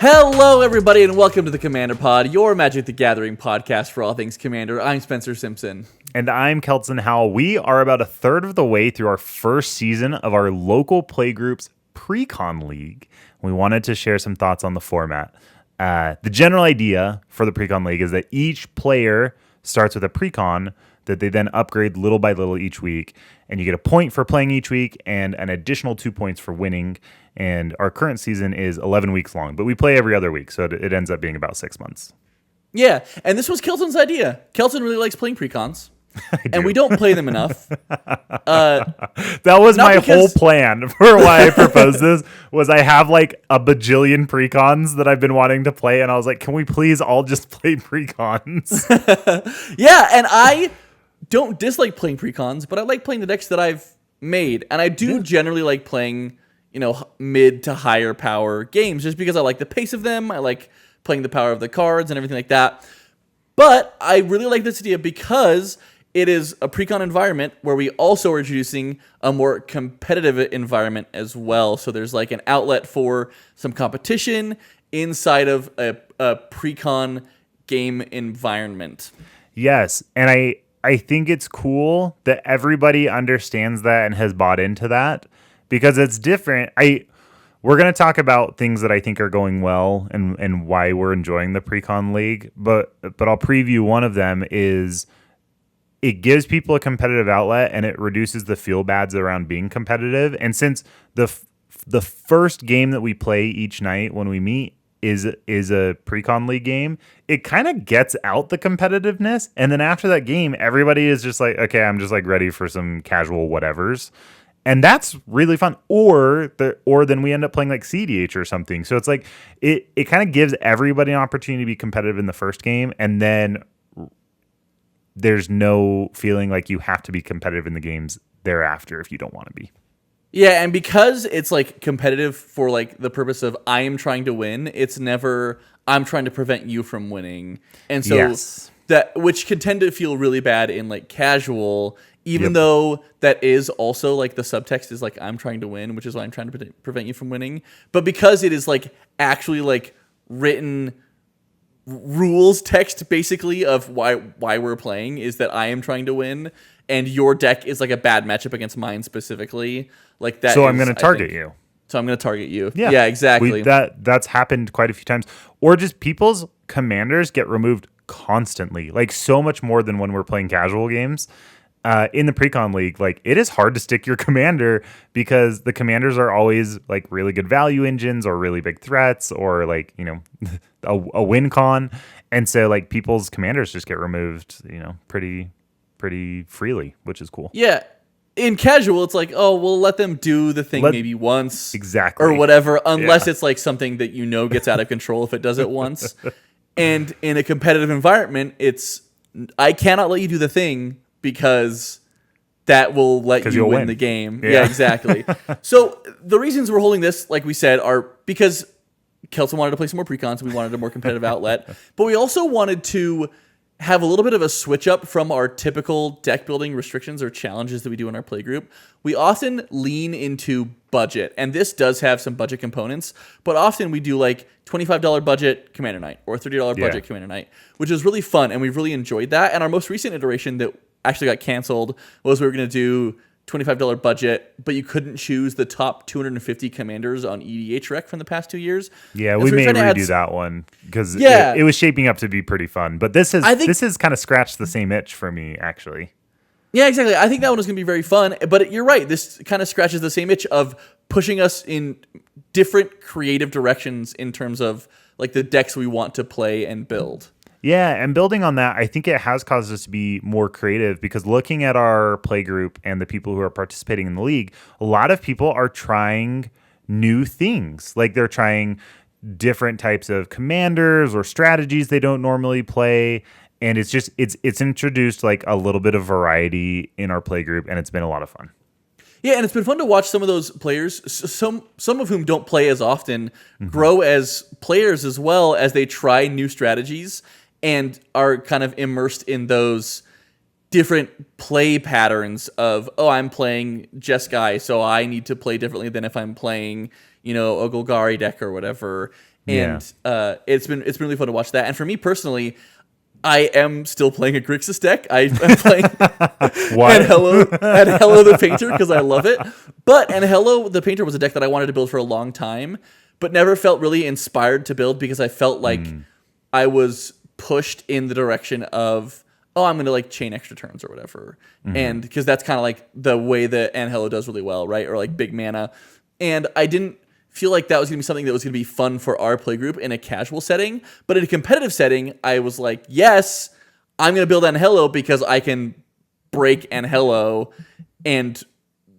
Hello, everybody, and welcome to the Commander Pod, your Magic the Gathering podcast for all things Commander. I'm Spencer Simpson. And I'm Kelton Howell. We are about a third of the way through our first season of our local playgroup's Precon League. We wanted to share some thoughts on the format. The general idea for the Precon League is that each player starts with a Precon that they then upgrade little by little each week. And you get a point for playing each week and an additional 2 points for winning. And our current season is 11 weeks long, but we play every other week, so it ends up being about 6 months. Yeah, and this was Kelton's idea. Kelton really likes playing Precons, and we don't play them enough. That was my whole plan for why I proposed this, was I have like a bajillion Precons that I've been wanting to play, and I was like, can we please all just play Precons? Yeah, and I don't dislike playing Precons, but I like playing the decks that I've made, and I do generally like playing mid to higher power games just because I like the pace of them. I like playing the power of the cards and everything like that. But I really like this idea because it is a Precon environment where we also are introducing a more competitive environment as well. So there's like an outlet for some competition inside of a Precon game environment. Yes, and I think it's cool that everybody understands that and has bought into that. Because it's different. We're going to talk about things that I think are going well and why we're enjoying the Precon League. But I'll preview one of them is it gives people a competitive outlet and it reduces the feel bads around being competitive. And since the first game that we play each night when we meet is a Precon League game, it kind of gets out the competitiveness. And then after that game, everybody is just like, okay, I'm just like ready for some casual whatevers. And that's really fun. Or then we end up playing like CDH or something. So it's like it kind of gives everybody an opportunity to be competitive in the first game, and then there's no feeling like you have to be competitive in the games thereafter if you don't want to be. Yeah, and because it's like competitive for like the purpose of I am trying to win, it's never I'm trying to prevent you from winning. And so yes. That which can tend to feel really bad in like casual. Even though that is also like the subtext is like I'm trying to win, which is why I'm trying to prevent you from winning. But because it is like actually like written rules text basically of why we're playing is that I am trying to win and your deck is like a bad matchup against mine specifically. Like that. So I'm going to target you. So I'm going to target you. Yeah, exactly. That's happened quite a few times. Or just people's commanders get removed constantly, like so much more than when we're playing casual games. In the Precon League, like it is hard to stick your commander because the commanders are always like really good value engines or really big threats or like, a win con. And so like people's commanders just get removed, pretty freely, which is cool. Yeah. In casual, it's like, oh, we'll let them do the thing maybe once. Exactly. Or whatever, unless it's like something that gets out of control if it does it once. And in a competitive environment, I cannot let you do the thing because that will let you win the game. Yeah, exactly. So the reasons we're holding this, like we said, are because Kelton wanted to play some more Precons and we wanted a more competitive outlet. But we also wanted to have a little bit of a switch up from our typical deck building restrictions or challenges that we do in our playgroup. We often lean into budget, and this does have some budget components, but often we do like $25 budget Commander Night or $30 budget Commander Night, which is really fun, and we've really enjoyed that. And our most recent iteration that actually got canceled was we were going to do $25 budget, but you couldn't choose the top 250 commanders on EDH Rec from the past 2 years. Yeah, we may redo that one because it was shaping up to be pretty fun. But this has kind of scratched the same itch for me, actually. Yeah, exactly. I think that one is going to be very fun. But you're right. This kind of scratches the same itch of pushing us in different creative directions in terms of like the decks we want to play and build. Yeah, and building on that, I think it has caused us to be more creative because looking at our play group and the people who are participating in the league, a lot of people are trying new things. Like they're trying different types of commanders or strategies they don't normally play. And it's introduced like a little bit of variety in our play group, and it's been a lot of fun. Yeah, and it's been fun to watch some of those players, some of whom don't play as often, grow as players as well as they try new strategies and are kind of immersed in those different play patterns of, oh, I'm playing Jeskai, so I need to play differently than if I'm playing, a Golgari deck or whatever. And it's been really fun to watch that. And for me personally, I am still playing a Grixis deck. I am playing Anhelo the Painter because I love it. But Anhelo the Painter was a deck that I wanted to build for a long time, but never felt really inspired to build because I felt like I was pushed in the direction of, oh, I'm going to like chain extra turns or whatever. And because that's kind of like the way that Anhelo does really well, right? Or like big mana. And I didn't feel like that was going to be something that was going to be fun for our play group in a casual setting. But in a competitive setting, I was like, yes, I'm going to build Anhelo because I can break Anhelo and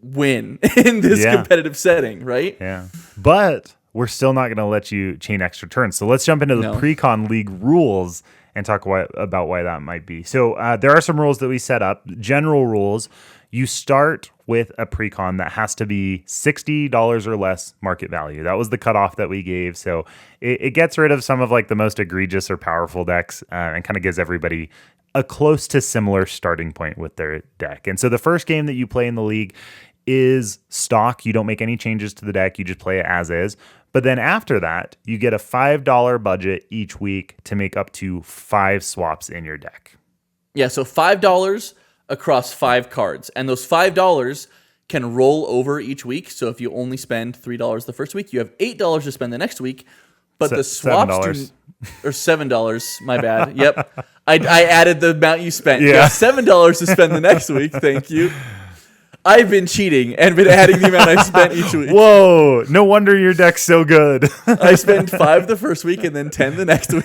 win in this competitive setting, right? Yeah. But we're still not going to let you chain extra turns. So let's jump into the Precon League rules and talk about why that might be. So there are some rules that we set up. General rules. You start with a Precon that has to be $60 or less market value. That was the cutoff that we gave. So it gets rid of some of like the most egregious or powerful decks and kind of gives everybody a close to similar starting point with their deck. And so the first game that you play in the league is stock. You don't make any changes to the deck. You just play it as is. But then after that, you get a $5 budget each week to make up to 5 swaps in your deck. Yeah, so $5 across 5 cards. And those $5 can roll over each week. So if you only spend $3 the first week, you have $8 to spend the next week. But the swaps or $7, my bad. Yep. I added the amount you spent. You have $7 to spend the next week. Thank you. I've been cheating and been adding the amount I spent each week. Whoa, no wonder your deck's so good. I spend 5 the first week and then 10 the next week.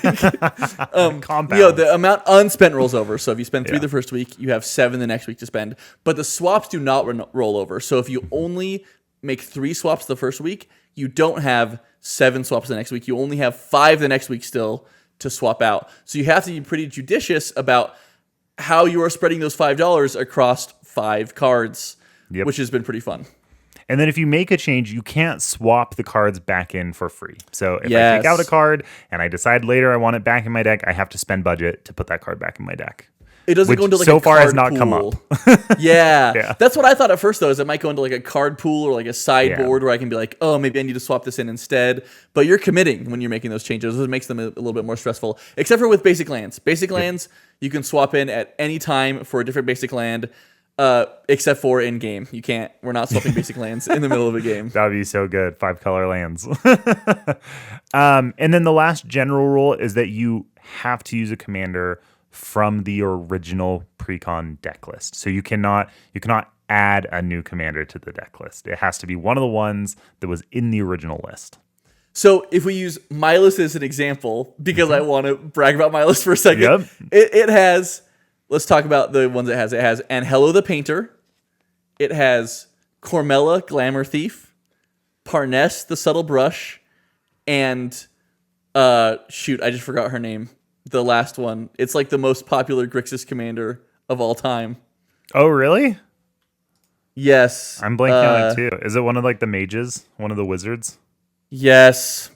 Compound. The amount unspent rolls over. So if you spend 3 the first week, you have 7 the next week to spend. But the swaps do not roll over. So if you only make 3 swaps the first week, you don't have 7 swaps the next week. You only have 5 the next week still to swap out. So you have to be pretty judicious about how you are spreading those $5 across 5 cards. Which has been pretty fun. And then if you make a change, you can't swap the cards back in for free. So if I take out a card and I decide later I want it back in my deck, I have to spend budget to put that card back in my deck. It doesn't go into like so a far card has not pool. Come up. Yeah. That's what I thought at first, though, is it might go into like a card pool or like a sideboard where I can be like, oh, maybe I need to swap this in instead. But you're committing when you're making those changes. It makes them a little bit more stressful, except for with basic lands. Basic lands, you can swap in at any time for a different basic land. Except for in game, you can't. We're not swapping basic lands in the middle of a game. That'd be so good. 5 color lands. And then the last general rule is that you have to use a commander from the original Precon deck list. So you cannot add a new commander to the deck list. It has to be one of the ones that was in the original list. So if we use my list as an example, because I want to brag about my list for a second, it has. Let's talk about the ones it has. It has Anhelo the Painter. It has Cormella, Glamour Thief. Parness, the Subtle Brush. And, I just forgot her name. The last one. It's like the most popular Grixis commander of all time. Oh, really? Yes. I'm blanking on it too. Is it one of like the mages? One of the wizards? Yes.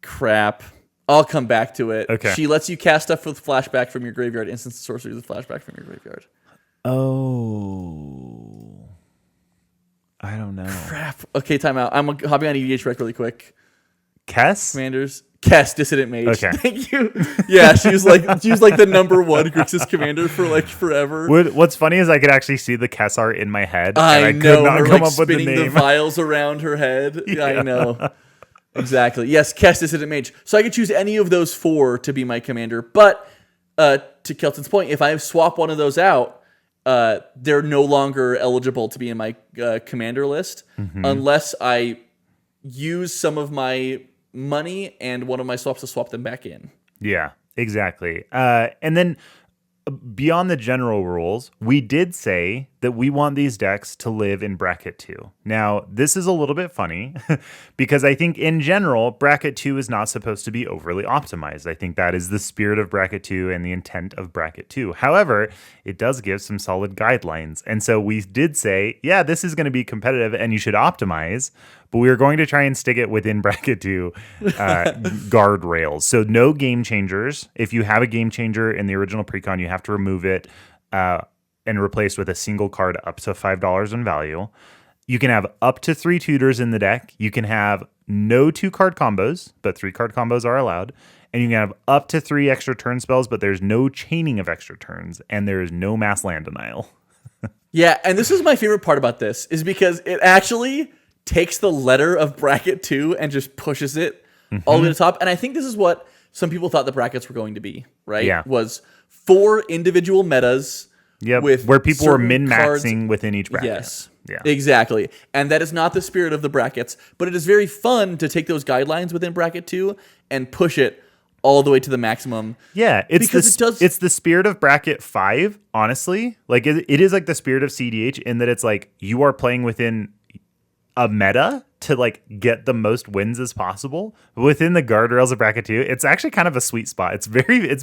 Crap. I'll come back to it. Okay. She lets you cast stuff with flashback from your graveyard. Instance and sorceries with flashback from your graveyard. Oh. I don't know. Crap. Okay, time out. I'm hopping on EDH Rec really quick. Kess? Commanders. Kess, Dissident Mage. Okay. Thank you. Yeah, she was like the #1 Grixis commander for like forever. What's funny is I could actually see the Kess art in my head. I know. Could not her come like up with the spinning the name. vials around her head. Yeah, I know. Exactly. Yes, Kess, Dissident Mage. So I could choose any of those 4 to be my commander. But to Kelton's point, if I swap one of those out, they're no longer eligible to be in my commander list unless I use some of my money and one of my swaps to swap them back in. Yeah, exactly. And then beyond the general rules, we did say that we want these decks to live in bracket 2. Now, this is a little bit funny because I think in general, bracket 2 is not supposed to be overly optimized. I think that is the spirit of bracket 2 and the intent of bracket 2. However, it does give some solid guidelines. And so we did say, yeah, this is going to be competitive and you should optimize, but we are going to try and stick it within bracket 2 guardrails. So no game changers. If you have a game changer in the original Precon, you have to remove it and replace with a single card up to $5 in value. you can have up to 3 tutors in the deck. You can have no 2-card combos, but 3-card combos are allowed. And you can have up to 3 extra turn spells, but there's no chaining of extra turns, and there is no mass land denial. Yeah, and this is my favorite part about this, is because it actually takes the letter of bracket 2 and just pushes it all the way to the top. And I think this is what some people thought the brackets were going to be, right? Yeah. Was 4 individual metas. Yep, with where people were certain min-maxing cards. within each bracket. Yes. Yeah. Exactly. And that is not the spirit of the brackets, but it is very fun to take those guidelines within bracket 2 and push it all the way to the maximum. Yeah, it's because it's the spirit of bracket 5, honestly. Like it is like the spirit of CDH in that it's like you are playing within a meta to like get the most wins as possible within the guardrails of bracket 2. It's actually kind of a sweet spot. It's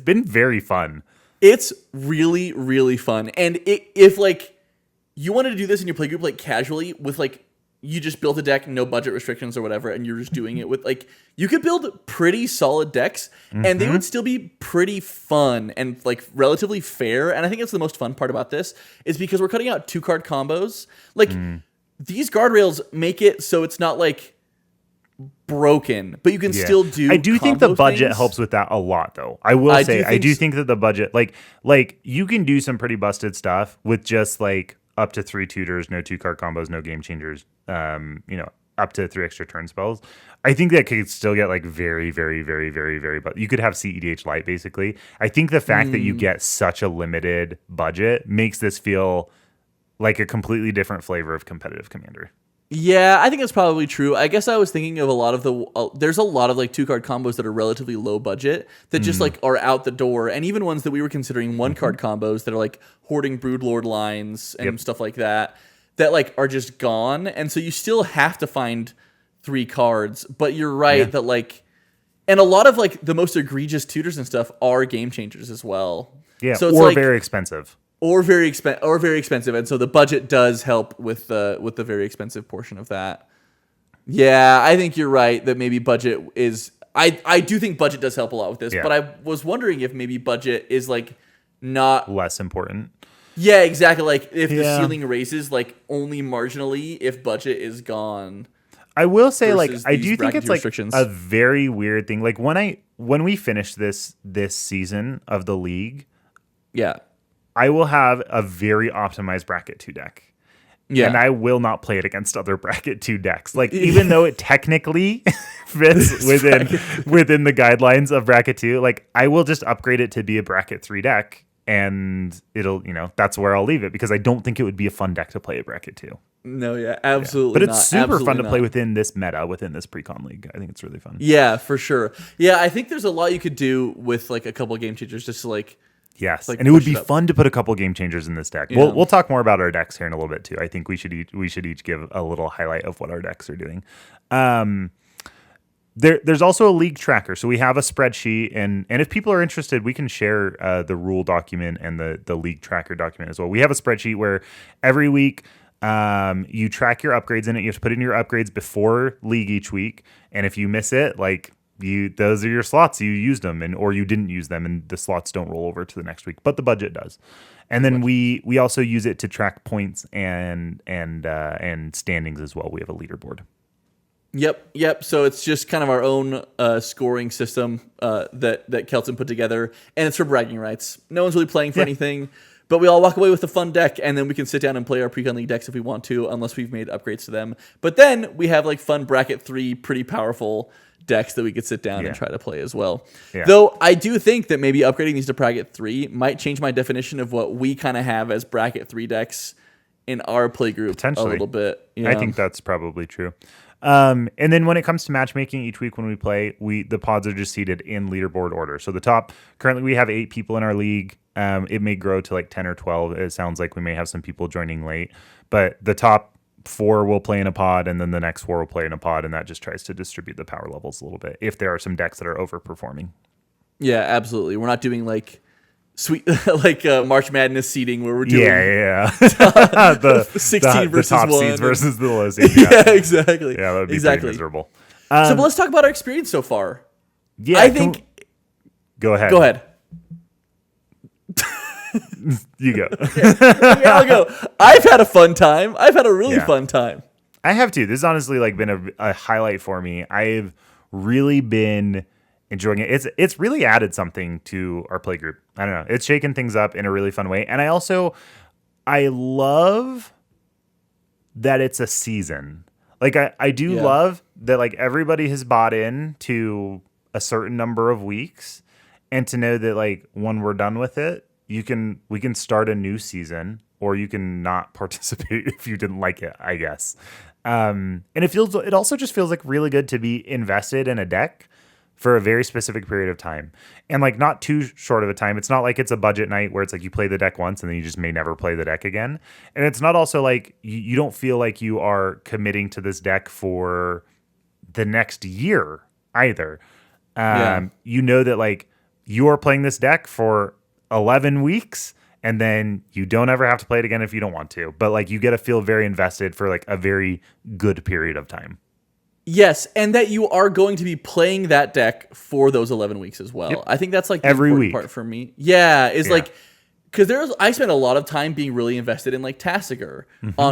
been very fun. It's really, really fun. And if like you wanted to do this in your playgroup like casually with like you just built a deck, no budget restrictions or whatever, and you're just doing it with like you could build pretty solid decks and they would still be pretty fun and like relatively fair. And I think it's the most fun part about this is because we're cutting out 2-card combos. Like these guardrails make it so it's not like broken, but you can still do. I do think the budget things. helps with that a lot, though. I will say, I do think that the budget, like you can do some pretty busted stuff with just like up to 3 tutors, no 2-card combos, no game changers, up to 3 extra turn spells. I think that could still get like very, very, very, very, very, but you could have CEDH light basically. I think the fact that you get such a limited budget makes this feel like a completely different flavor of competitive Commander. Yeah, I think that's probably true. I guess I was thinking of a lot of there's a lot of like 2-card combos that are relatively low budget that just like are out the door, and even ones that we were considering 1-card combos that are like hoarding Broodlord lines and stuff like that like are just gone, and so you still have to find 3 cards. But you're right that like, and a lot of like the most egregious tutors and stuff are game changers as well. Yeah, so it's or like, very expensive. Or very expensive, and so the budget does help with the very expensive portion of that. Yeah, I think you're right that maybe budget is. I do think budget does help a lot with this, but I was wondering if maybe budget is like not less important. Yeah, exactly. Like if the ceiling raises like only marginally if budget is gone. I will say, like, I do think it's like restrictions. a very weird thing. Like when we finish this season of the league, I will have a very optimized bracket 2 deck. Yeah. And I will not play it against other bracket 2 decks. Like, even though it technically fits within the guidelines of bracket 2, like, I will just upgrade it to be a bracket 3 deck, and it'll, that's where I'll leave it, because I don't think it would be a fun deck to play at bracket 2. No, absolutely. But it's super fun to play within this meta, within this Precon league. I think it's really fun. Yeah, for sure. Yeah, I think there's a lot you could do with like a couple of game changers just to like. Yes, like, and it would be fun to put a couple game changers in this deck. We'll talk more about our decks here in a little bit too. I think we should each give a little highlight of what our decks are doing. There's also a league tracker, so we have a spreadsheet, and if people are interested, we can share the rule document and the league tracker document as well. We have a spreadsheet where every week you track your upgrades in it. You have to put in your upgrades before league each week, and if you miss it, like. Those are your slots. You used them, or you didn't use them, and the slots don't roll over to the next week, but the budget does. And then we also use it to track points and standings as well. We have a leaderboard. Yep. So it's just kind of our own scoring system that Kelton put together, and it's for bragging rights. No one's really playing for anything, but we all walk away with a fun deck, and then we can sit down and play our Precon League decks if we want to, unless we've made upgrades to them. But then we have like fun bracket 3, pretty powerful decks that we could sit down and try to play as well. Yeah. Though I do think that maybe upgrading these to bracket 3 might change my definition of what we kind of have as bracket 3 decks in our playgroup a little bit. I think that's probably true. And then when it comes to matchmaking each week when we play, the pods are just seated in leaderboard order. So the top, currently we have 8 people in our league. It may grow to like 10 or 12. It sounds like we may have some people joining late, but the top 4 will play in a pod, and then the next 4 will play in a pod, and that just tries to distribute the power levels a little bit if there are some decks that are overperforming. Yeah, absolutely. We're not doing like sweet like March Madness seeding where we're doing the 16 versus the top 1 seeds versus the low seeds. Yeah, exactly. Yeah, that would be pretty miserable. So, but let's talk about our experience so far. Yeah, I think. Go ahead. Go ahead. You go. Okay, I'll go. I've had a fun time. I've had a really fun time. I have too. This has honestly like been a highlight for me. I've really been enjoying it. It's really added something to our play group. I don't know. It's shaken things up in a really fun way. And I love that it's a season. Like I do love that like everybody has bought in to a certain number of weeks, and to know that like when we're done with it, we can start a new season, or you can not participate if you didn't like it, I guess. And it also just feels like really good to be invested in a deck for a very specific period of time, and like not too short of a time. It's not like it's a budget night where it's like you play the deck once and then you just may never play the deck again. And it's not also like you don't feel like you are committing to this deck for the next year either. You know that like you are playing this deck for 11 weeks, and then you don't ever have to play it again if you don't want to. But like you get to feel very invested for like a very good period of time. Yes, and that you are going to be playing that deck for those 11 weeks as well. Yep. I think that's like the every important week part for me. Yeah, like because I spend a lot of time being really invested in like Tasigur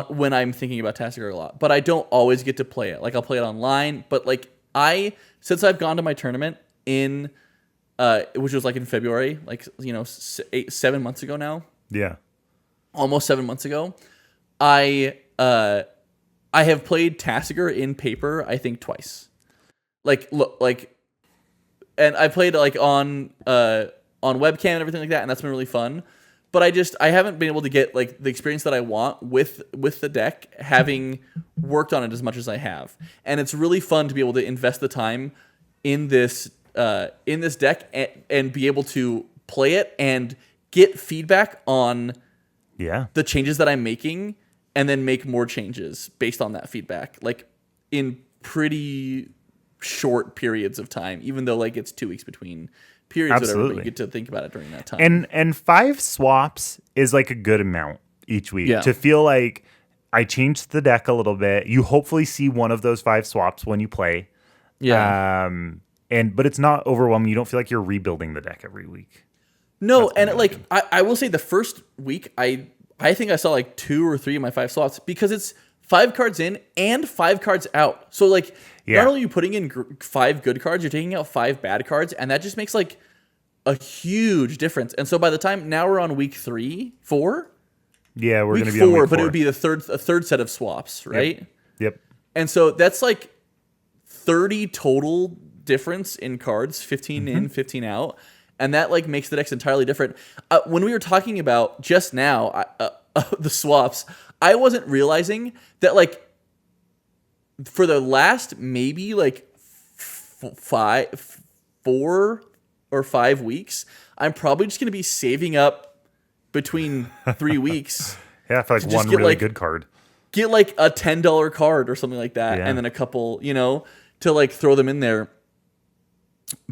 when I'm thinking about Tasigur a lot, but I don't always get to play it. Like I'll play it online, but like since I've gone to my tournament in which was like in February, like 7 months ago now. Yeah, almost 7 months ago. I have played Tasigur in paper, I think twice. And I played like on webcam and everything like that, and that's been really fun. But I haven't been able to get like the experience that I want with the deck, having worked on it as much as I have. And it's really fun to be able to invest the time in this deck and be able to play it and get feedback on the changes that I'm making, and then make more changes based on that feedback, like in pretty short periods of time, even though like it's 2 weeks between periods, whatever, but you get to think about it during that time. And 5 swaps is like a good amount each week to feel like I changed the deck a little bit. You hopefully see one of those 5 swaps when you play. Yeah. But it's not overwhelming. You don't feel like you're rebuilding the deck every week. No, and I will say the first week I think I saw like 2 or 3 of my 5 swaps, because it's 5 cards in and 5 cards out. So like not only are you putting in 5 good cards, you're taking out 5 bad cards, and that just makes like a huge difference. And so by the time now we're on week 4. Yeah, we're going to be on week 4, but it would be a third set of swaps, right? Yep. And so that's like 30 total difference in cards, 15 in, 15 out. And that like makes the decks entirely different. When we were talking about just now the swaps, I wasn't realizing that like for the last maybe like 4 or 5 weeks, I'm probably just going to be saving up between 3 weeks. Yeah, for like one really good card. Get like a $10 card or something like that, and then a couple, to like throw them in there.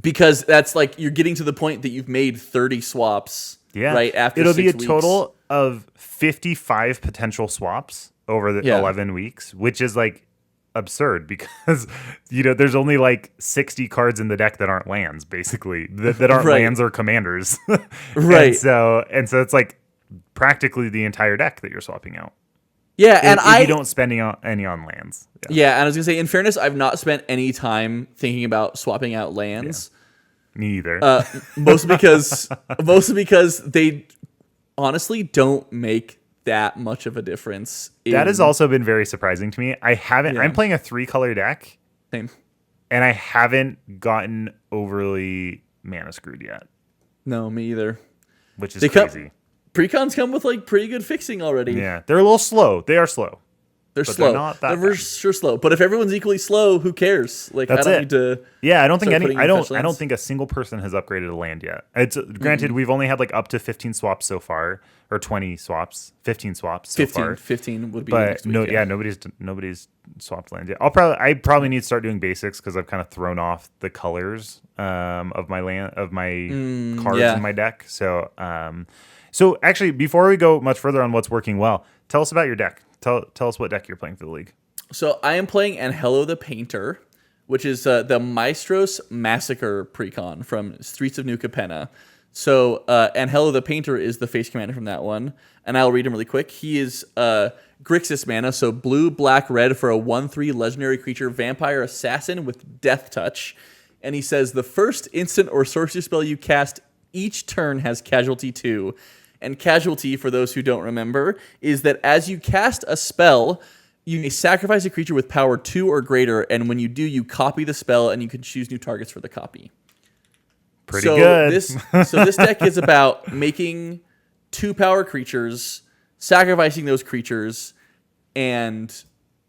Because that's like you're getting to the point that you've made 30 swaps right after it'll 6 be a weeks. Total of 55 potential swaps over the 11 weeks, which is like absurd, because there's only like 60 cards in the deck that aren't lands, basically, that aren't lands or commanders. Right. and so it's like practically the entire deck that you're swapping out. Yeah, if you don't spend any on lands. Yeah, and I was gonna say, in fairness, I've not spent any time thinking about swapping out lands. Yeah. Me either. Mostly because they honestly don't make that much of a difference. That has also been very surprising to me. I'm playing a 3-color deck. Same. And I haven't gotten overly mana screwed yet. No, me either. Which is crazy. Precons come with like pretty good fixing already. Yeah, they're a little slow. They are slow. They're slow. They're not that They're sure slow. But if everyone's equally slow, who cares? Like That's I don't it. need to. Yeah, I don't think a single person has upgraded a land yet. It's granted we've only had like up to 15 swaps so far, or 20 swaps, 15 swaps so far. 15 would be. But next week, nobody's swapped land yet. I probably need to start doing basics, because I've kind of thrown off the colors of my cards in my deck. So actually, before we go much further on what's working well, tell us about your deck. Tell us what deck you're playing for the league. So I am playing Angelo the Painter, which is the Maestros Massacre Precon from Streets of New Capenna. So, Angelo the Painter is the face commander from that one, and I'll read him really quick. He is Grixis mana, so blue, black, red for a 1/3 legendary creature, vampire assassin with death touch. And he says the first instant or sorcery spell you cast each turn has casualty 2. And casualty, for those who don't remember, is that as you cast a spell, you may sacrifice a creature with power 2 or greater, and when you do, you copy the spell, and you can choose new targets for the copy. Pretty good. This deck is about making 2-power creatures, sacrificing those creatures, and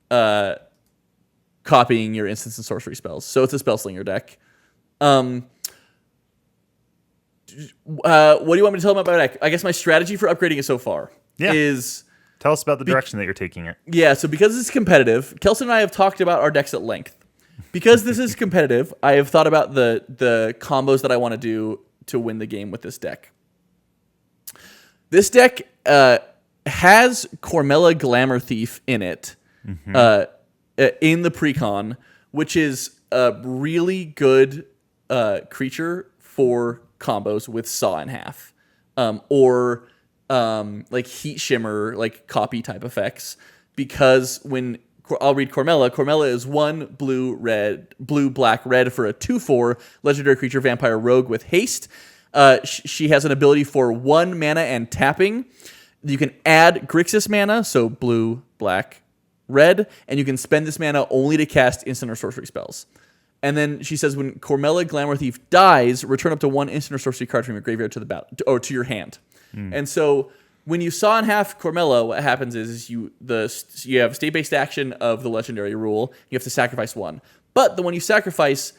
copying your instants and sorcery spells. So it's a spellslinger deck. What do you want me to tell them about my deck? I guess my strategy for upgrading it so far is... Tell us about the direction that you're taking it. Yeah, so because it's competitive, Kelson and I have talked about our decks at length. Because this is competitive, I have thought about the combos that I want to do to win the game with this deck. This deck has Cormella Glamour Thief in it, in the Precon, which is a really good creature for combos with Saw in Half, or like Heat Shimmer, like copy type effects. Because when I'll read Cormella. Cormella is 1 blue, black, red for a 2/4 legendary creature, vampire rogue with haste. She has an ability for 1 mana and tapping. You can add Grixis mana, so blue, black, red, and you can spend this mana only to cast instant or sorcery spells. And then she says when Cormella Glamour Thief dies, return up to 1 instant or sorcery card from your graveyard to the battle or to your hand. And so when you Saw in Half Cormella, what happens is you have state-based action of the legendary rule. You have to sacrifice 1. But the one you sacrifice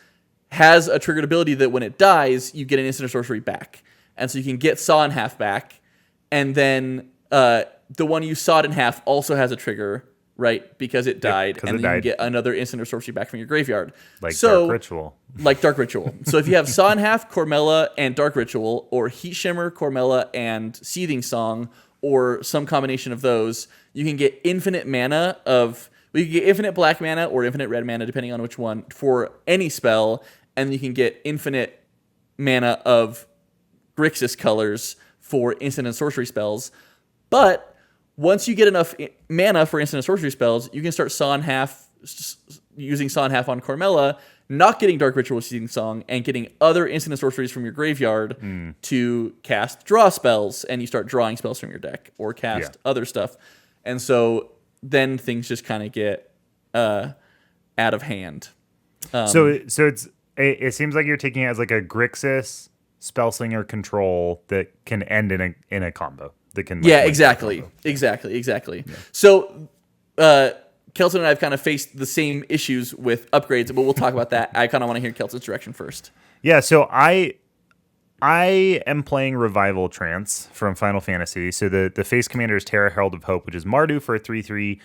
has a triggered ability that when it dies, you get an instant or sorcery back. And so you can get Saw in Half back. And then the one you sawed in half also has a trigger, right? Because it died. And then you can get another instant or sorcery back from your graveyard. Dark Ritual. Like Dark Ritual. So if you have Saw in Half, Cormella, and Dark Ritual, or Heat Shimmer, Cormella, and Seething Song, or some combination of those, you can get infinite mana of... Well, you can get infinite black mana or infinite red mana, depending on which one, for any spell. And you can get infinite mana of Grixis colors for instant and sorcery spells. But once you get enough mana for instant and sorcery spells, you can start Saw in Half, using Saw in Half on Cormella, not getting Dark Ritual Seething Song, and getting other instant and sorceries from your graveyard to cast draw spells, and you start drawing spells from your deck, or cast other stuff. And so then things just kind of get out of hand. So it seems like you're taking it as like a Grixis Spellslinger control that can end in a combo. That can exactly. Yeah. So Kelton and I have kind of faced the same issues with upgrades, but we'll talk about that. I kind of want to hear Kelton's direction first. Yeah, so I am playing Revival Trance from Final Fantasy. So the face commander is Terra Herald of Hope, which is Mardu for a 3/3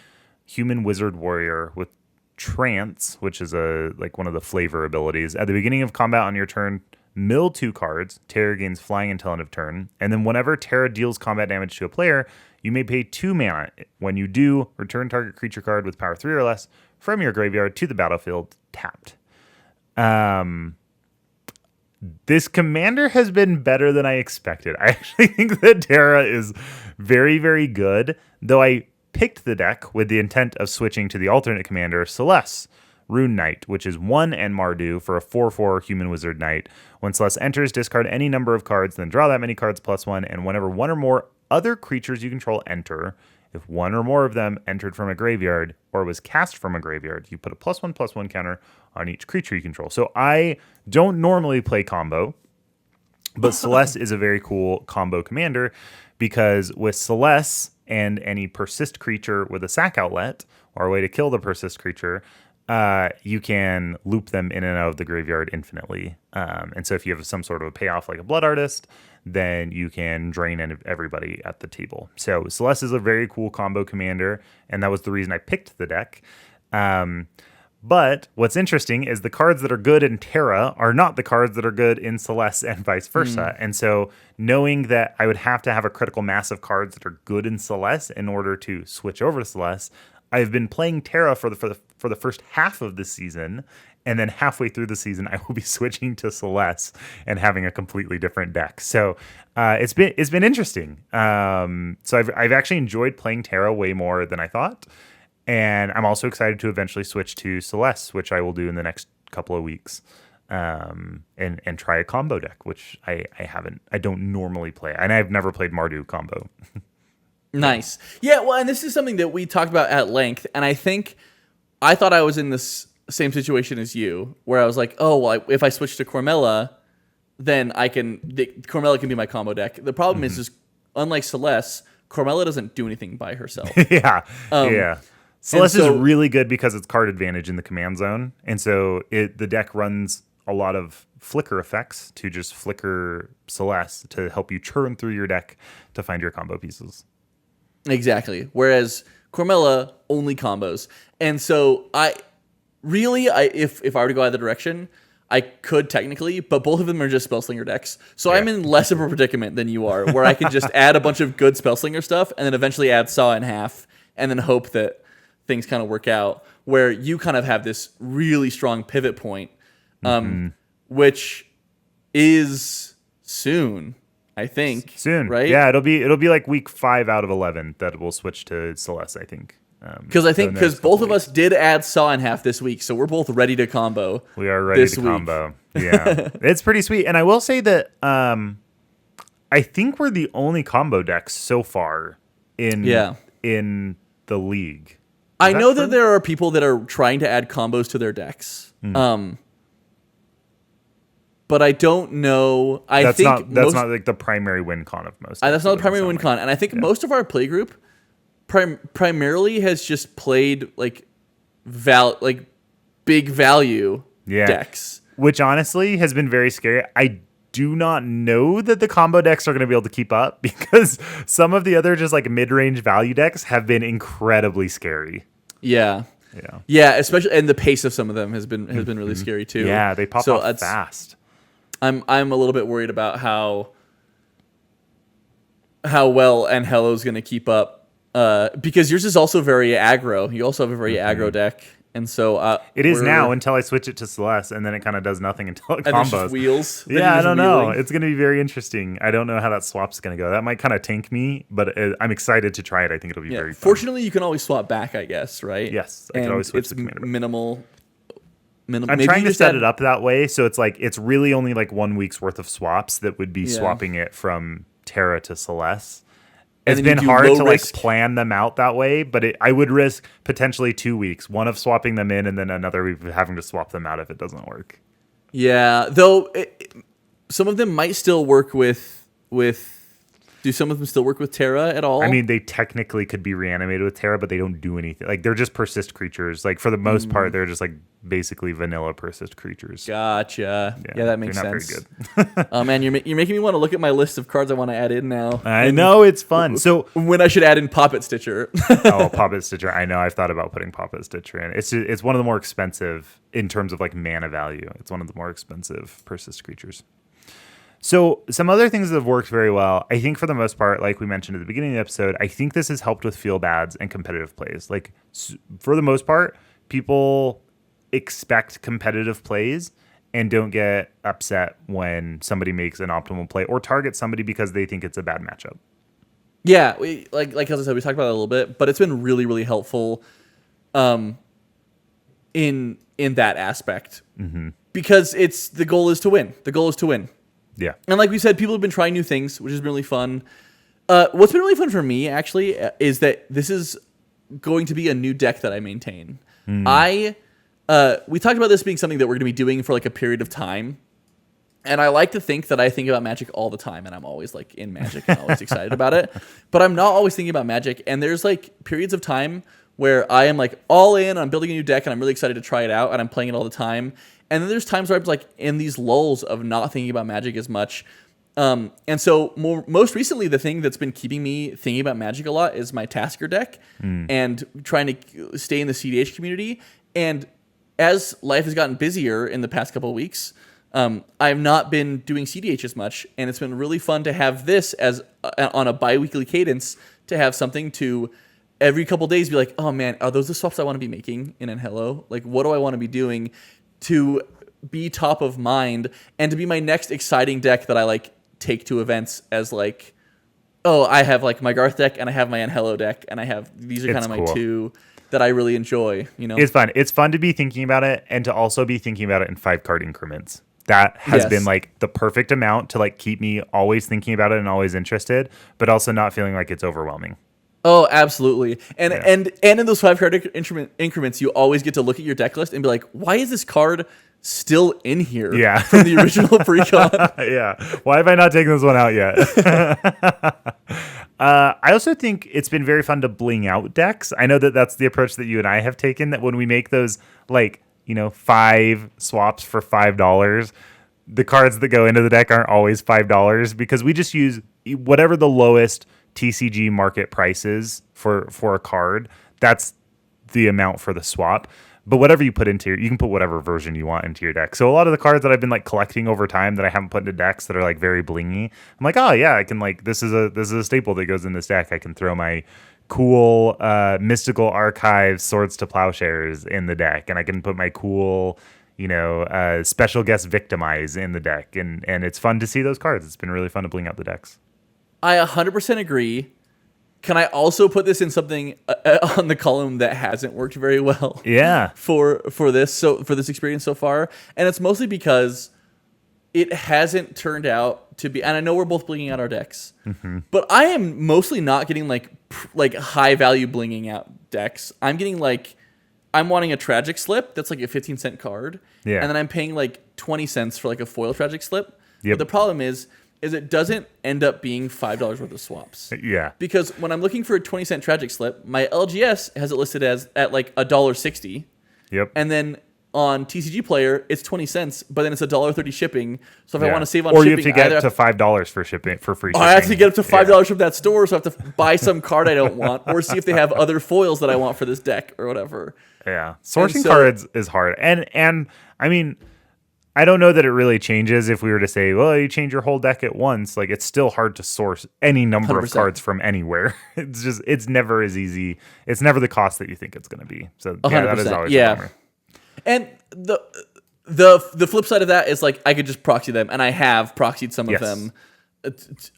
human wizard warrior with Trance, which is one of the flavor abilities. At the beginning of combat on your turn, mill 2 cards. Terra gains flying until end of turn. And then whenever Terra deals combat damage to a player, you may pay 2 mana. When you do, return target creature card with power 3 or less from your graveyard to the battlefield tapped. This commander has been better than I expected. I actually think that Terra is very, very good, though I picked the deck with the intent of switching to the alternate commander, Celeste, Rune Knight, which is 1 and Mardu for a 4/4 human wizard knight. When Celeste enters, discard any number of cards, then draw that many cards +1, and whenever one or more other creatures you control enter, if one or more of them entered from a graveyard or was cast from a graveyard, you put a +1/+1 counter on each creature you control. So I don't normally play combo, but Celeste is a very cool combo commander because with Celeste and any persist creature with a sack outlet or a way to kill the persist creature, you can loop them in and out of the graveyard infinitely. And so if you have some sort of a payoff like a Blood Artist, then you can drain everybody at the table. So Celeste is a very cool combo commander, and that was the reason I picked the deck. But what's interesting is the cards that are good in Terra are not the cards that are good in Celeste and vice versa. And so knowing that I would have to have a critical mass of cards that are good in Celeste in order to switch over to Celeste, I've been playing Terra for the first half of this season, And then halfway through the season, I will be switching to Celeste and having a completely different deck. So it's been interesting. So I've actually enjoyed playing Terra way more than I thought, and I'm also excited to eventually switch to Celeste, which I will do in the next couple of weeks, and try a combo deck, which I don't normally play, and I've never played Mardu combo. Nice. Yeah, well, and this is something that we talked about at length, and I thought I was in this same situation as you, where I was like, oh, well, if I switch to Cormella, then Cormella can be my combo deck. The problem is just, unlike Celeste, Cormella doesn't do anything by herself. Yeah. Celeste is really good because it's card advantage in the command zone, and so the deck runs a lot of flicker effects to just flicker Celeste to help you churn through your deck to find your combo pieces. Exactly. Whereas Cormella only combos. And so if I were to go either direction, I could technically, but both of them are just Spellslinger decks. So I'm in less of a predicament than you are, where I can just add a bunch of good Spellslinger stuff and then eventually add Saw in half and then hope that things kind of work out, where you kind of have this really strong pivot point, which is soon. I think soon, right? Yeah, it'll be like week 5 out of 11 that we'll switch to Celeste. I think because both of us did add Saw in half this week, so we're both ready to combo. We are ready to combo. Yeah, it's pretty sweet, and I will say that I think we're the only combo decks so far in the league. I know that there are people that are trying to add combos to their decks. But I don't know. That's not like the primary win con of most. That's not the primary win con, and I think most of our play group primarily has just played like big value decks, which honestly has been very scary. I do not know that the combo decks are going to be able to keep up, because some of the other just like mid-range value decks have been incredibly scary. Yeah, especially, and the pace of some of them has been really scary too. Yeah, they pop off fast. I'm a little bit worried about how well Anhelo's going to keep up, because yours is also very aggro. You also have a very aggro deck, and so it is now until I switch it to Celeste, and then it kind of does nothing until it combos. Just wheels. Yeah, I don't know. It's going to be very interesting. I don't know how that swap's going to go. That might kind of tank me, but I'm excited to try it. I think it'll be very fun. Fortunately, you can always swap back, I guess, right? Yes, I can always switch the commander. Minimal. I'm trying to set it up that way, so it's really only like 1 week's worth of swaps that would be swapping it from Terra to Celeste. It's been hard to like plan them out that way, but I would risk potentially 2 weeks, one of swapping them in and then another week of having to swap them out if it doesn't work. Yeah, though some of them might still work with. Do some of them still work with Terra at all? I mean, they technically could be reanimated with Terra, but they don't do anything. Like, they're just persist creatures. Like, for the most part, they're just like basically vanilla persist creatures. Gotcha. Yeah, that makes sense. They're not very good. Oh man, you're making me want to look at my list of cards I want to add in now. I know, it's fun. So when I should add in Poppet Stitcher. Poppet Stitcher. I know. I've thought about putting Poppet Stitcher in. It's one of the more expensive in terms of like mana value. It's one of the more expensive persist creatures. So some other things that have worked very well, I think for the most part, like we mentioned at the beginning of the episode, I think this has helped with feel bads and competitive plays. Like for the most part, people expect competitive plays and don't get upset when somebody makes an optimal play or target somebody because they think it's a bad matchup. Yeah, like as I said, we talked about it a little bit, but it's been really, really helpful in that aspect. Because the goal is to win. The goal is to win. Yeah. And like we said, people have been trying new things, which has been really fun. What's been really fun for me, actually, is that this is going to be a new deck that I maintain. We talked about this being something that we're going to be doing for like a period of time. And I like to think that I think about Magic all the time, and I'm always like in Magic and always excited about it. But I'm not always thinking about Magic. And there's like periods of time where I am like all in, I'm building a new deck, and I'm really excited to try it out, and I'm playing it all the time. And then there's times where I'm like in these lulls of not thinking about Magic as much. And so most recently, the thing that's been keeping me thinking about Magic a lot is my Tasker deck and trying to stay in the CDH community. And as life has gotten busier in the past couple of weeks, I've not been doing CDH as much. And it's been really fun to have this as on a bi-weekly cadence, to have something to every couple of days be like, oh man, are those the swaps I want to be making in Anhelo? Like, what do I want to be doing? to be top of mind and to be my next exciting deck that I like take to events as like, oh, I have like my Garth deck and I have my Anhelo deck and I have these are kind of my two that I really enjoy. You know, it's fun. It's fun to be thinking about it and to also be thinking about it in 5-card increments. That has been like the perfect amount to like keep me always thinking about it and always interested, but also not feeling like it's overwhelming. Oh, absolutely. And in those 5-card increments, you always get to look at your deck list and be like, why is this card still in here from the original Precon? Yeah. Why have I not taken this one out yet? I also think it's been very fun to bling out decks. I know that that's the approach that you and I have taken, that when we make those like, 5 swaps for $5, the cards that go into the deck aren't always $5 because we just use whatever the lowest TCG market price is for a card. That's the amount for the swap. But whatever you put into you can put whatever version you want into your deck. So a lot of the cards that I've been like collecting over time that I haven't put into decks that are like very blingy, I'm like, oh yeah, I can like this is a staple that goes in this deck. I can throw my cool Mystical Archive Swords to Plowshares in the deck, and I can put my cool Special Guest Victimize in the deck, and it's fun to see those cards. It's been really fun to bling out the decks. I 100% agree. Can I also put this in something on the column that hasn't worked very well? Yeah. For this experience so far, and it's mostly because it hasn't turned out to be. And I know we're both blinging out our decks, but I am mostly not getting like high value blinging out decks. I'm getting like I'm wanting a Tragic Slip that's like a 15-cent card, and then I'm paying like 20 cents for like a foil Tragic Slip. But the problem is it doesn't end up being $5 worth of swaps. Yeah. Because when I'm looking for a 20-cent Tragic Slip, my LGS has it listed at like $1.60. Yep. And then on TCG Player, it's 20 cents, but then it's $1.30 shipping. So if I want to save on shipping, shipping, you have to get to $5 for shipping for free shipping. I have to get up to $5 from that store, so I have to buy some card I don't want, or see if they have other foils that I want for this deck or whatever. Yeah, sourcing cards is hard, and I mean, I don't know that it really changes if we were to say, well, you change your whole deck at once. Like, it's still hard to source any number 100%. Of cards from anywhere. It's never as easy. It's never the cost that you think it's going to be. So yeah, that is always a bummer. And the flip side of that is like I could just proxy them, and I have proxied some of them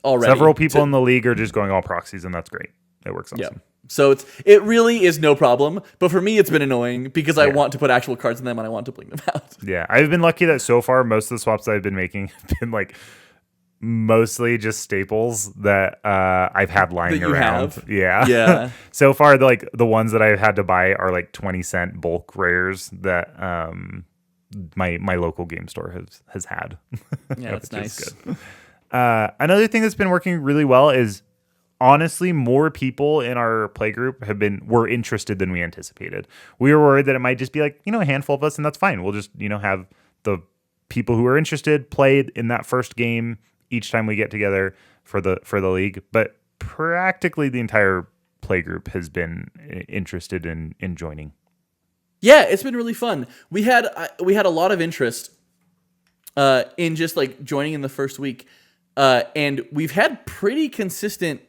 already. Several people in the league are just going all proxies, and that's great. It works awesome. Yeah. So it really is no problem, but for me it's been annoying because I want to put actual cards in them and I want to bling them out. Yeah, I've been lucky that so far most of the swaps that I've been making have been like mostly just staples that I've had lying around. Yeah. So far, the ones that I've had to buy are like 20-cent bulk rares that my local game store has had. Yeah, that's nice. Good. Another thing that's been working really well is, honestly, more people in our play group were interested than we anticipated. We were worried that it might just be like, a handful of us, and that's fine. We'll just, have the people who are interested play in that first game each time we get together for the league. But practically the entire play group has been interested in joining. Yeah, it's been really fun. We had a lot of interest in just like joining in the first week. And we've had pretty consistent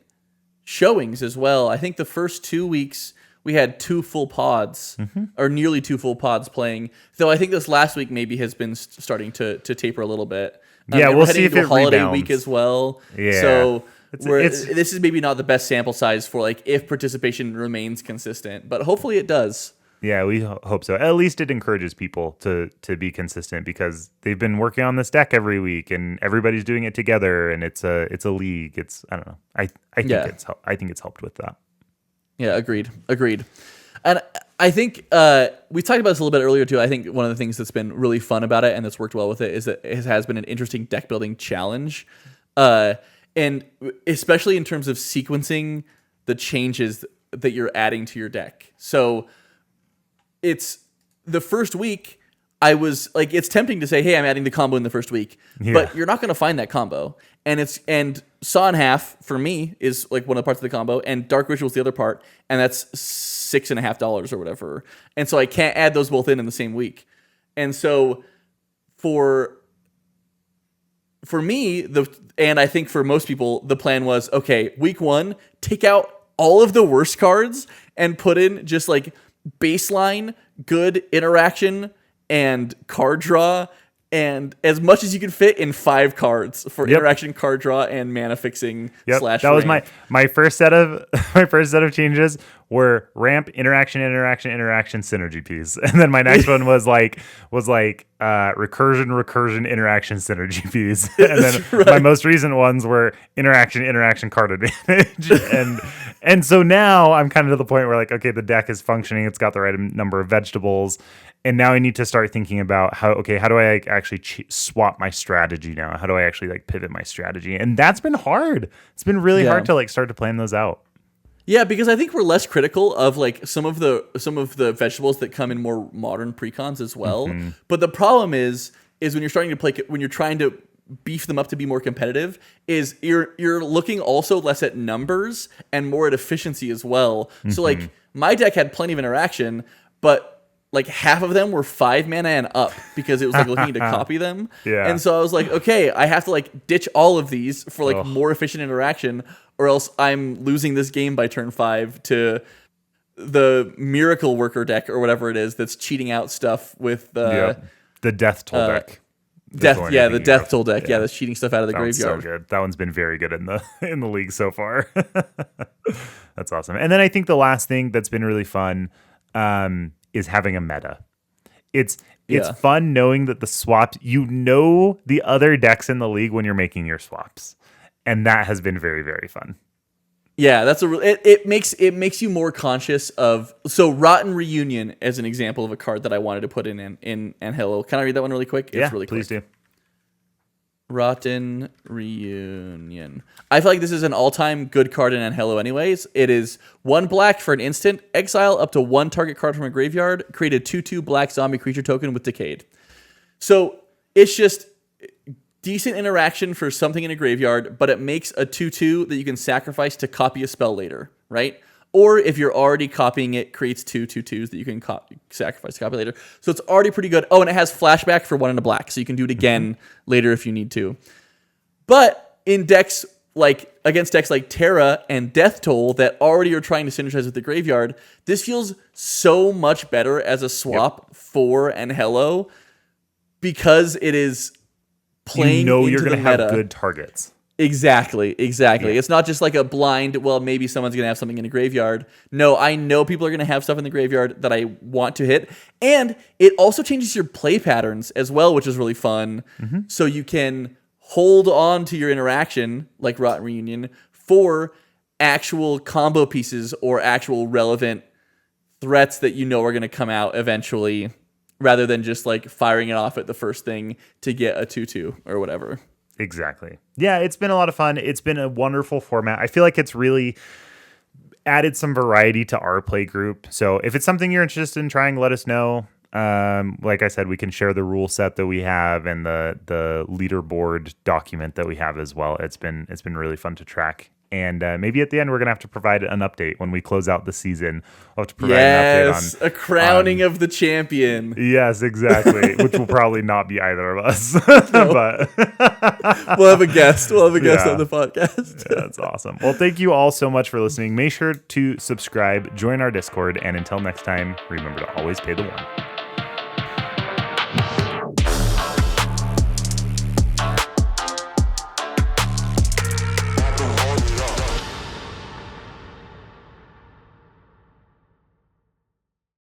showings as well. I think the first 2 weeks we had 2 full pods, or nearly 2 full pods playing. Though I think this last week maybe has been starting to taper a little bit. We'll see if it holiday rebounds. Week as well. Yeah. So this is maybe not the best sample size for like if participation remains consistent, but hopefully it does. Yeah, we hope so. At least it encourages people to be consistent because they've been working on this deck every week and everybody's doing it together and it's a league. I don't know. I think it's helped with that. Yeah, agreed. And I think we talked about this a little bit earlier too. I think one of the things that's been really fun about it and that's worked well with it is that it has been an interesting deck building challenge. And especially in terms of sequencing the changes that you're adding to your deck. So it's the first week I was like, it's tempting to say, hey, I'm adding the combo in the first week, but you're not going to find that combo. And Saw in Half for me is like one of the parts of the combo, and Dark Ritual is the other part, and that's $6.50 or whatever. And so I can't add those both in the same week. And so for me, and I think for most people, the plan was, okay, week 1, take out all of the worst cards and put in just like baseline good interaction and card draw, and as much as you can fit in 5 cards for interaction, card draw, and mana fixing / That was ramp. my first set of changes were ramp, interaction, synergy piece, and then my next one was like recursion, interaction, synergy piece, and then my most recent ones were interaction, card advantage, and so now I'm kind of to the point where like, okay, the deck is functioning, it's got the right number of vegetables. And now I need to start thinking about how do I like actually swap my strategy now? How do I actually like pivot my strategy? And that's been hard. It's been really hard to like start to plan those out. Yeah, because I think we're less critical of like some of the vegetables that come in more modern precons as well. Mm-hmm. But the problem is when you're starting to play, when you're trying to beef them up to be more competitive, is you're looking also less at numbers and more at efficiency as well. Mm-hmm. So like my deck had plenty of interaction, but like half of them were 5 mana and up because it was like looking to copy them. Yeah. And so I was like, okay, I have to like ditch all of these for like more efficient interaction, or else I'm losing this game by turn 5 to the Miracle Worker deck or whatever it is that's cheating out stuff with the Death Toll deck. The Death Toll deck. Yeah, that's cheating stuff out of the graveyard. So good. That one's been very good in the league so far. That's awesome. And then I think the last thing that's been really fun is having a meta. It's fun knowing that the swaps, the other decks in the league when you're making your swaps, and that has been very, very fun. Yeah, that's it makes you more conscious of. So Rotten Reunion as an example of a card that I wanted to put in Hello. Can I read that one really quick? It's really please quick. Do. Rotten Reunion. I feel like this is an all-time good card in Anhelo anyways. It is 1 black for an instant. Exile up to 1 target card from a graveyard. Create a 2/2 black zombie creature token with Decayed. So it's just decent interaction for something in a graveyard, but it makes a 2/2 that you can sacrifice to copy a spell later, right? Or if you're already copying it, creates 2 2/2s that you can sacrifice to copy later. So it's already pretty good. Oh, and it has flashback for 1 and a black, so you can do it again later if you need to. But in decks against decks like Terra and Death Toll that already are trying to synergize with the graveyard, this feels so much better as a swap for Anhelo because it is playing into you're going to have good targets. Exactly. Yeah. It's not just like a blind, well, maybe someone's going to have something in a graveyard. No, I know people are going to have stuff in the graveyard that I want to hit. And it also changes your play patterns as well, which is really fun. Mm-hmm. So you can hold on to your interaction, like Rotten Reunion, for actual combo pieces or actual relevant threats that you know are going to come out eventually, rather than just like firing it off at the first thing to get a 2/2 or whatever. Exactly. Yeah, it's been a lot of fun. It's been a wonderful format. I feel like it's really added some variety to our play group. So if it's something you're interested in trying, let us know. Like I said, we can share the rule set that we have and the leaderboard document that we have as well. It's been really fun to track. And maybe at the end, we're going to have to provide an update when we close out the season. We'll have to provide an update on... a crowning of the champion. Yes, exactly. Which will probably not be either of us. But we'll have a guest. We'll have a guest on the podcast. Yeah, that's awesome. Well, thank you all so much for listening. Make sure to subscribe, join our Discord, and until next time, remember to always pay the one.